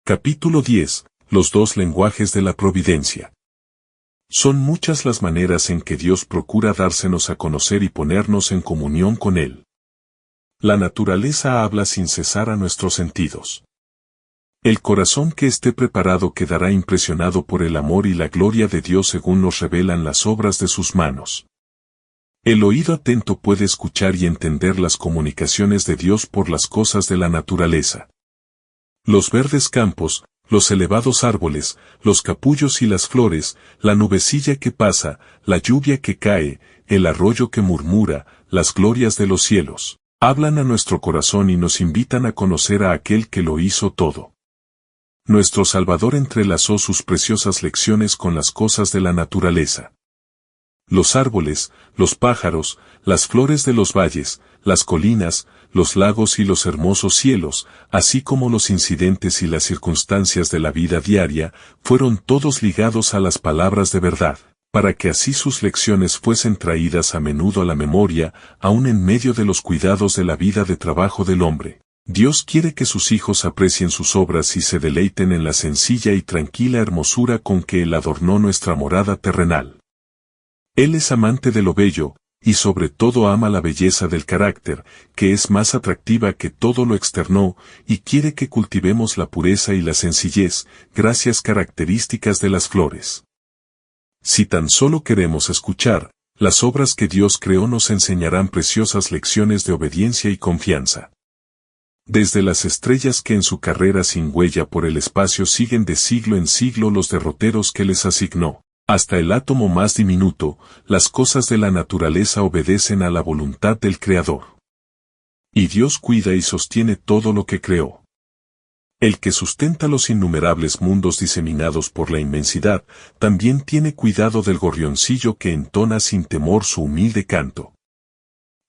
Capítulo 10. Los dos lenguajes de la providencia. Son muchas las maneras en que Dios procura dársenos a conocer y ponernos en comunión con Él. La naturaleza habla sin cesar a nuestros sentidos. El corazón que esté preparado quedará impresionado por el amor y la gloria de Dios según nos revelan las obras de sus manos. El oído atento puede escuchar y entender las comunicaciones de Dios por las cosas de la naturaleza. Los verdes campos, los elevados árboles, los capullos y las flores, la nubecilla que pasa, la lluvia que cae, el arroyo que murmura, las glorias de los cielos, hablan a nuestro corazón y nos invitan a conocer a aquel que lo hizo todo. Nuestro Salvador entrelazó sus preciosas lecciones con las cosas de la naturaleza. Los árboles, los pájaros, las flores de los valles, las colinas, los lagos y los hermosos cielos, así como los incidentes y las circunstancias de la vida diaria, fueron todos ligados a las palabras de verdad, para que así sus lecciones fuesen traídas a menudo a la memoria, aun en medio de los cuidados de la vida de trabajo del hombre. Dios quiere que sus hijos aprecien sus obras y se deleiten en la sencilla y tranquila hermosura con que Él adornó nuestra morada terrenal. Él es amante de lo bello, y sobre todo ama la belleza del carácter, que es más atractiva que todo lo externo, y quiere que cultivemos la pureza y la sencillez, gracias características de las flores. Si tan solo queremos escuchar, las obras que Dios creó nos enseñarán preciosas lecciones de obediencia y confianza. Desde las estrellas que en su carrera sin huella por el espacio siguen de siglo en siglo los derroteros que les asignó, hasta el átomo más diminuto, las cosas de la naturaleza obedecen a la voluntad del Creador. Y Dios cuida y sostiene todo lo que creó. El que sustenta los innumerables mundos diseminados por la inmensidad, también tiene cuidado del gorrioncillo que entona sin temor su humilde canto.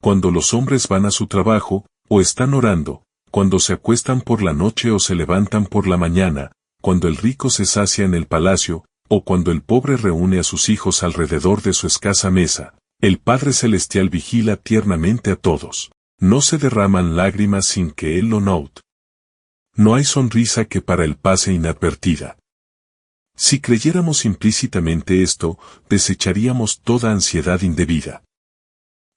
Cuando los hombres van a su trabajo, o están orando, cuando se acuestan por la noche o se levantan por la mañana, cuando el rico se sacia en el palacio, o cuando el pobre reúne a sus hijos alrededor de su escasa mesa, el Padre Celestial vigila tiernamente a todos. No se derraman lágrimas sin que Él lo note. No hay sonrisa que para Él pase inadvertida. Si creyéramos implícitamente esto, desecharíamos toda ansiedad indebida.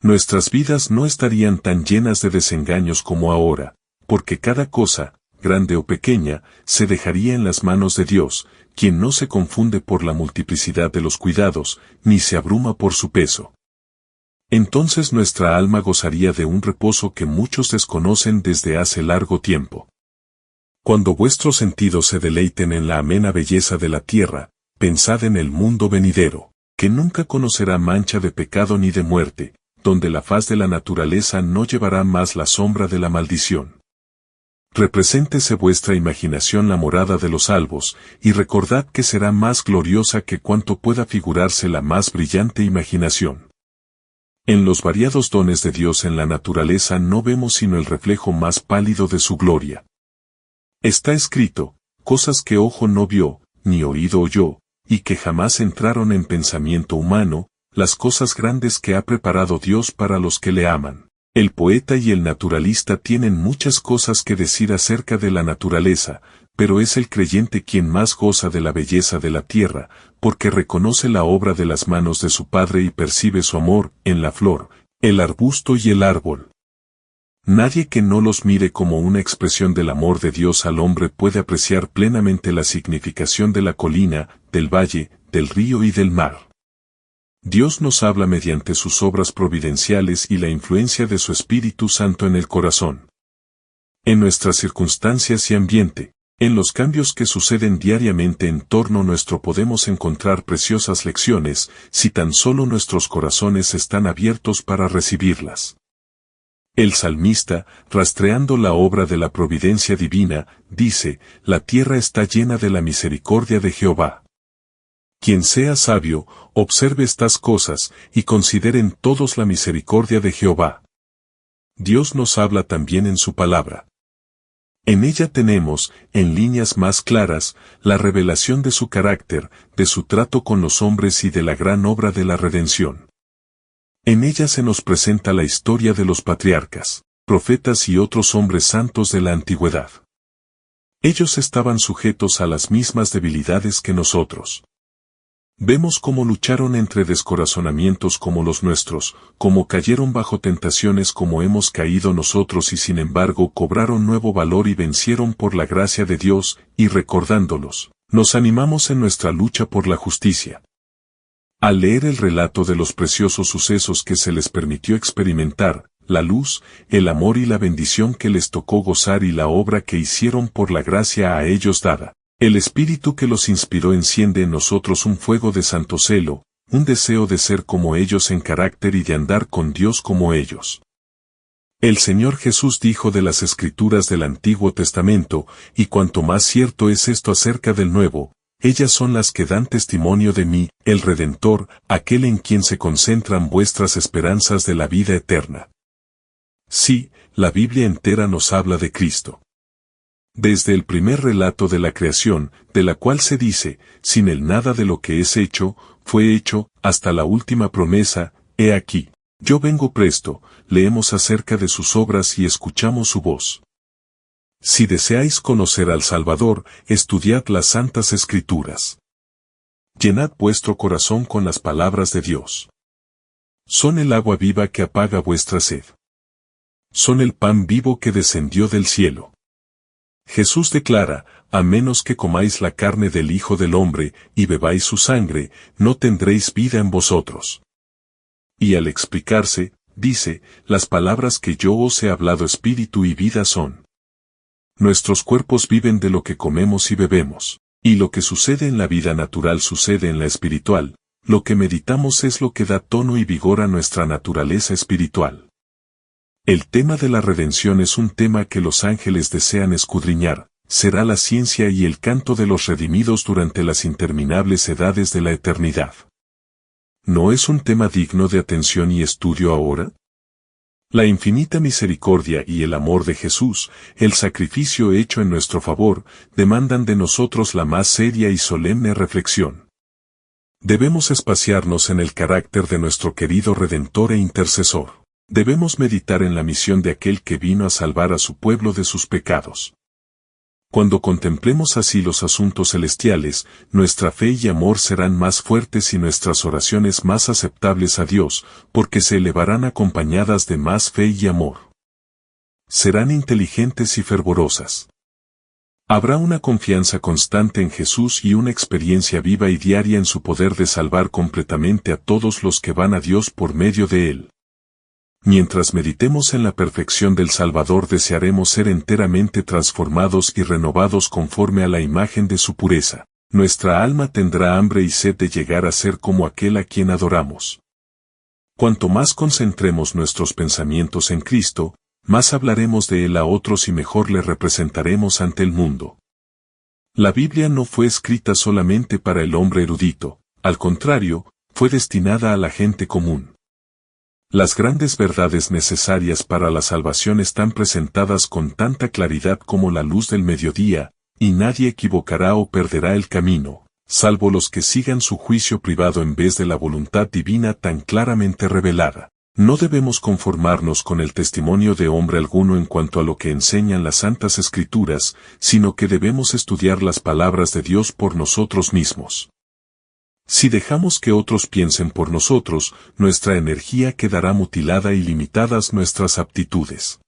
Nuestras vidas no estarían tan llenas de desengaños como ahora, porque cada cosa, grande o pequeña, se dejaría en las manos de Dios, quien no se confunde por la multiplicidad de los cuidados, ni se abruma por su peso. Entonces nuestra alma gozaría de un reposo que muchos desconocen desde hace largo tiempo. Cuando vuestros sentidos se deleiten en la amena belleza de la tierra, pensad en el mundo venidero, que nunca conocerá mancha de pecado ni de muerte, donde la faz de la naturaleza no llevará más la sombra de la maldición. Represéntese vuestra imaginación la morada de los salvos, y recordad que será más gloriosa que cuanto pueda figurarse la más brillante imaginación. En los variados dones de Dios en la naturaleza no vemos sino el reflejo más pálido de su gloria. Está escrito, cosas que ojo no vio, ni oído oyó, y que jamás entraron en pensamiento humano, las cosas grandes que ha preparado Dios para los que le aman. El poeta y el naturalista tienen muchas cosas que decir acerca de la naturaleza, pero es el creyente quien más goza de la belleza de la tierra, porque reconoce la obra de las manos de su Padre y percibe su amor en la flor, el arbusto y el árbol. Nadie que no los mire como una expresión del amor de Dios al hombre puede apreciar plenamente la significación de la colina, del valle, del río y del mar. Dios nos habla mediante sus obras providenciales y la influencia de su Espíritu Santo en el corazón. En nuestras circunstancias y ambiente, en los cambios que suceden diariamente en torno nuestro podemos encontrar preciosas lecciones, si tan solo nuestros corazones están abiertos para recibirlas. El salmista, rastreando la obra de la providencia divina, dice, la tierra está llena de la misericordia de Jehová. Quien sea sabio, observe estas cosas, y consideren todos la misericordia de Jehová. Dios nos habla también en su palabra. En ella tenemos, en líneas más claras, la revelación de su carácter, de su trato con los hombres y de la gran obra de la redención. En ella se nos presenta la historia de los patriarcas, profetas y otros hombres santos de la antigüedad. Ellos estaban sujetos a las mismas debilidades que nosotros. Vemos cómo lucharon entre descorazonamientos como los nuestros, cómo cayeron bajo tentaciones como hemos caído nosotros y sin embargo cobraron nuevo valor y vencieron por la gracia de Dios, y recordándolos, nos animamos en nuestra lucha por la justicia. Al leer el relato de los preciosos sucesos que se les permitió experimentar, la luz, el amor y la bendición que les tocó gozar y la obra que hicieron por la gracia a ellos dada, el Espíritu que los inspiró enciende en nosotros un fuego de santo celo, un deseo de ser como ellos en carácter y de andar con Dios como ellos. El Señor Jesús dijo de las Escrituras del Antiguo Testamento, y cuanto más cierto es esto acerca del Nuevo, ellas son las que dan testimonio de mí, el Redentor, aquel en quien se concentran vuestras esperanzas de la vida eterna. Sí, la Biblia entera nos habla de Cristo. Desde el primer relato de la creación, de la cual se dice, sin él nada de lo que es hecho, fue hecho, hasta la última promesa, he aquí, yo vengo presto, leemos acerca de sus obras y escuchamos su voz. Si deseáis conocer al Salvador, estudiad las Santas Escrituras. Llenad vuestro corazón con las palabras de Dios. Son el agua viva que apaga vuestra sed. Son el pan vivo que descendió del cielo. Jesús declara, a menos que comáis la carne del Hijo del Hombre, y bebáis su sangre, no tendréis vida en vosotros. Y al explicarse, dice, las palabras que yo os he hablado espíritu y vida son. Nuestros cuerpos viven de lo que comemos y bebemos, y lo que sucede en la vida natural sucede en la espiritual, lo que meditamos es lo que da tono y vigor a nuestra naturaleza espiritual. El tema de la redención es un tema que los ángeles desean escudriñar, será la ciencia y el canto de los redimidos durante las interminables edades de la eternidad. ¿No es un tema digno de atención y estudio ahora? La infinita misericordia y el amor de Jesús, el sacrificio hecho en nuestro favor, demandan de nosotros la más seria y solemne reflexión. Debemos espaciarnos en el carácter de nuestro querido Redentor e Intercesor. Debemos meditar en la misión de aquel que vino a salvar a su pueblo de sus pecados. Cuando contemplemos así los asuntos celestiales, nuestra fe y amor serán más fuertes y nuestras oraciones más aceptables a Dios, porque se elevarán acompañadas de más fe y amor. Serán inteligentes y fervorosas. Habrá una confianza constante en Jesús y una experiencia viva y diaria en su poder de salvar completamente a todos los que van a Dios por medio de Él. Mientras meditemos en la perfección del Salvador desearemos ser enteramente transformados y renovados conforme a la imagen de su pureza. Nuestra alma tendrá hambre y sed de llegar a ser como aquel a quien adoramos. Cuanto más concentremos nuestros pensamientos en Cristo, más hablaremos de Él a otros y mejor le representaremos ante el mundo. La Biblia no fue escrita solamente para el hombre erudito, al contrario, fue destinada a la gente común. Las grandes verdades necesarias para la salvación están presentadas con tanta claridad como la luz del mediodía, y nadie equivocará o perderá el camino, salvo los que sigan su juicio privado en vez de la voluntad divina tan claramente revelada. No debemos conformarnos con el testimonio de hombre alguno en cuanto a lo que enseñan las Santas Escrituras, sino que debemos estudiar las palabras de Dios por nosotros mismos. Si dejamos que otros piensen por nosotros, nuestra energía quedará mutilada y limitadas nuestras aptitudes.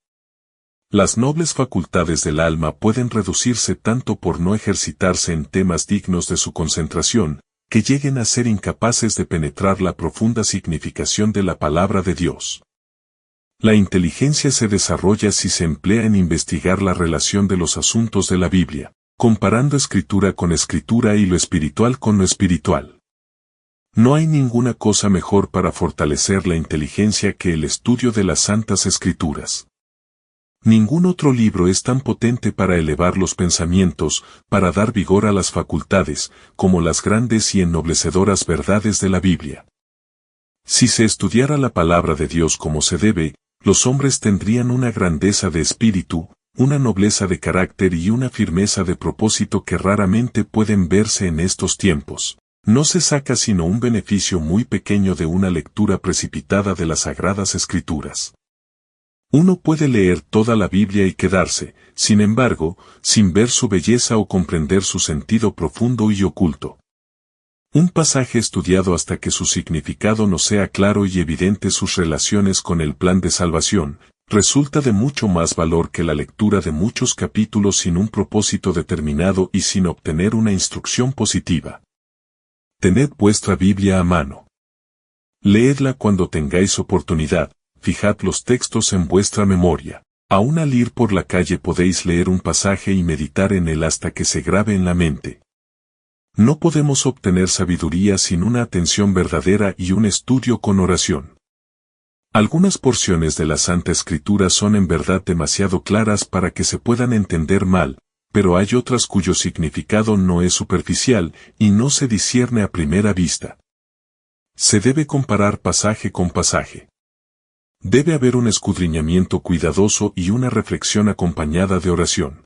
Las nobles facultades del alma pueden reducirse tanto por no ejercitarse en temas dignos de su concentración, que lleguen a ser incapaces de penetrar la profunda significación de la palabra de Dios. La inteligencia se desarrolla si se emplea en investigar la relación de los asuntos de la Biblia, comparando escritura con escritura y lo espiritual con lo espiritual. No hay ninguna cosa mejor para fortalecer la inteligencia que el estudio de las Santas Escrituras. Ningún otro libro es tan potente para elevar los pensamientos, para dar vigor a las facultades, como las grandes y ennoblecedoras verdades de la Biblia. Si se estudiara la palabra de Dios como se debe, los hombres tendrían una grandeza de espíritu, una nobleza de carácter y una firmeza de propósito que raramente pueden verse en estos tiempos. No se saca sino un beneficio muy pequeño de una lectura precipitada de las Sagradas Escrituras. Uno puede leer toda la Biblia y quedarse, sin embargo, sin ver su belleza o comprender su sentido profundo y oculto. Un pasaje estudiado hasta que su significado no sea claro y evidente sus relaciones con el plan de salvación, resulta de mucho más valor que la lectura de muchos capítulos sin un propósito determinado y sin obtener una instrucción positiva. Tened vuestra Biblia a mano. Leedla cuando tengáis oportunidad, fijad los textos en vuestra memoria. Aún al ir por la calle podéis leer un pasaje y meditar en él hasta que se grabe en la mente. No podemos obtener sabiduría sin una atención verdadera y un estudio con oración. Algunas porciones de la Santa Escritura son en verdad demasiado claras para que se puedan entender mal, pero hay otras cuyo significado no es superficial y no se discierne a primera vista. Se debe comparar pasaje con pasaje. Debe haber un escudriñamiento cuidadoso y una reflexión acompañada de oración.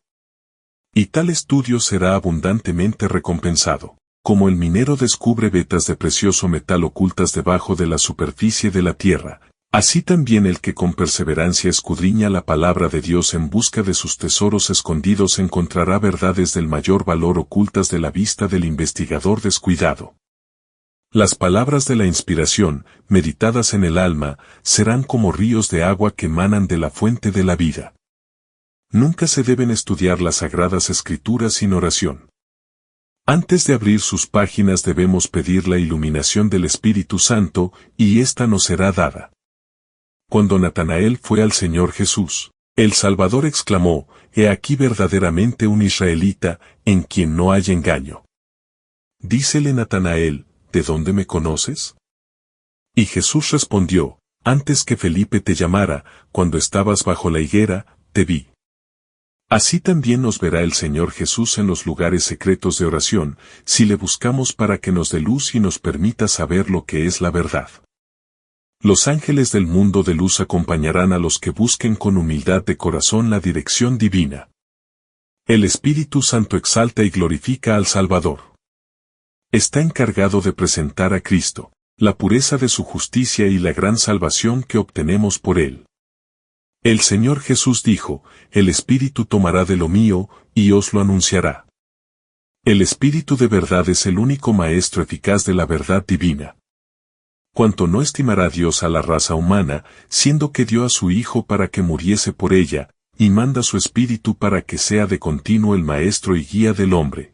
Y tal estudio será abundantemente recompensado. Como el minero descubre vetas de precioso metal ocultas debajo de la superficie de la tierra, así también el que con perseverancia escudriña la palabra de Dios en busca de sus tesoros escondidos encontrará verdades del mayor valor ocultas de la vista del investigador descuidado. Las palabras de la inspiración, meditadas en el alma, serán como ríos de agua que manan de la fuente de la vida. Nunca se deben estudiar las Sagradas Escrituras sin oración. Antes de abrir sus páginas debemos pedir la iluminación del Espíritu Santo, y ésta nos será dada. Cuando Natanael fue al Señor Jesús, el Salvador exclamó: «He aquí verdaderamente un israelita, en quien no hay engaño». Dícele Natanael: «¿De dónde me conoces?». Y Jesús respondió: «Antes que Felipe te llamara, cuando estabas bajo la higuera, te vi». Así también nos verá el Señor Jesús en los lugares secretos de oración, si le buscamos para que nos dé luz y nos permita saber lo que es la verdad. Los ángeles del mundo de luz acompañarán a los que busquen con humildad de corazón la dirección divina. El Espíritu Santo exalta y glorifica al Salvador. Está encargado de presentar a Cristo, la pureza de su justicia y la gran salvación que obtenemos por él. El Señor Jesús dijo: «El Espíritu tomará de lo mío, y os lo anunciará». El Espíritu de verdad es el único maestro eficaz de la verdad divina. Cuanto no estimará Dios a la raza humana, siendo que dio a su Hijo para que muriese por ella, y manda su Espíritu para que sea de continuo el maestro y guía del hombre.